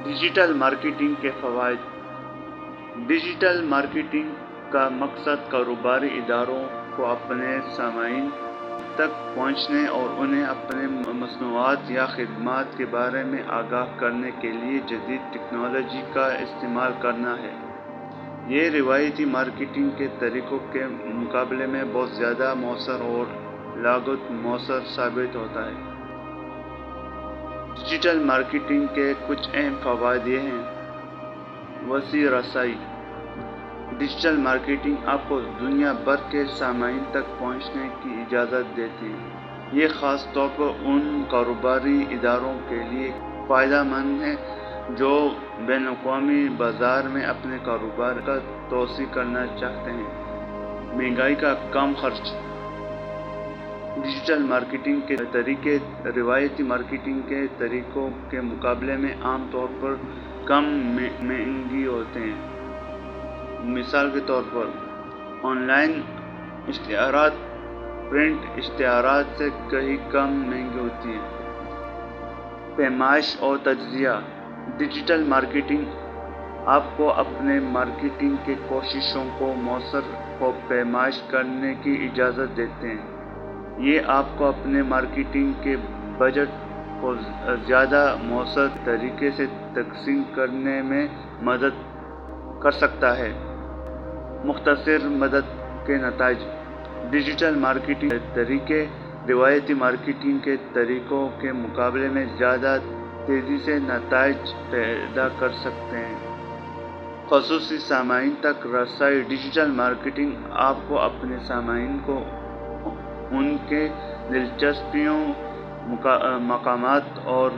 Digital marketing کے فوائد۔ Digital marketing کا مقصد کاروباری اداروں کو اپنے سامعین تک پہنچنے اور انہیں اپنے مصنوعات یا خدمات کے بارے میں آگاہ کرنے کے لیے جدید ٹیکنالوجی کا استعمال کرنا ہے۔ یہ روایتی مارکیٹنگ کے طریقوں کے مقابلے میں بہت زیادہ مؤثر اور لاگت مؤثر ثابت ہوتا ہے۔ ڈیجیٹل مارکیٹنگ کے کچھ اہم فوائد یہ ہیں: وسیع رسائی۔ ڈیجیٹل مارکیٹنگ آپ کو دنیا بھر کے سامعین تک پہنچنے کی اجازت دیتی ہے۔ یہ خاص طور پر ان کاروباری اداروں کے لیے فائدہ مند ہے جو بین الاقوامی بازار میں اپنے کاروبار کا توسیع کرنا چاہتے ہیں۔ مہنگائی کا کم خرچ۔ ڈیجیٹل مارکیٹنگ کے طریقے روایتی مارکیٹنگ کے طریقوں کے مقابلے میں عام طور پر کم مہنگے ہوتے ہیں۔ مثال کے طور پر، آن لائن اشتہارات پرنٹ اشتہارات سے کہیں کم مہنگی ہوتی ہیں۔ پیمائش اور تجزیہ۔ ڈیجیٹل مارکیٹنگ آپ کو اپنے مارکیٹنگ کی کوششوں کو مؤثر پیمائش کرنے کی اجازت دیتے ہیں۔ یہ آپ کو اپنے مارکیٹنگ کے بجٹ کو زیادہ مؤثر طریقے سے تقسیم کرنے میں مدد کر سکتا ہے۔ مختصر مدت کے نتائج۔ ڈیجیٹل مارکیٹنگ کے طریقے روایتی مارکیٹنگ کے طریقوں کے مقابلے میں زیادہ تیزی سے نتائج پیدا کر سکتے ہیں۔ خصوصی سامعین تک رسائی۔ ڈیجیٹل مارکیٹنگ آپ کو اپنے سامعین کو ان کے دلچسپیوں، مقامات اور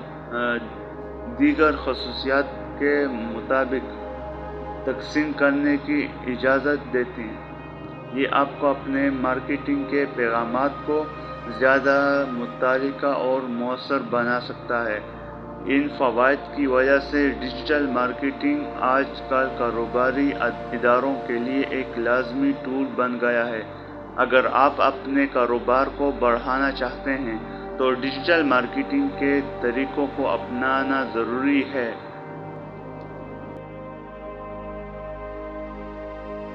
دیگر خصوصیات کے مطابق تقسیم کرنے کی اجازت دیتی ہے۔ یہ آپ کو اپنے مارکیٹنگ کے پیغامات کو زیادہ متحرک اور مؤثر بنا سکتا ہے۔ ان فوائد کی وجہ سے ڈیجیٹل مارکیٹنگ آج کل کاروباری اداروں کے لیے ایک لازمی ٹول بن گیا ہے۔ اگر آپ اپنے کاروبار کو بڑھانا چاہتے ہیں تو ڈیجیٹل مارکیٹنگ کے طریقوں کو اپنانا ضروری ہے۔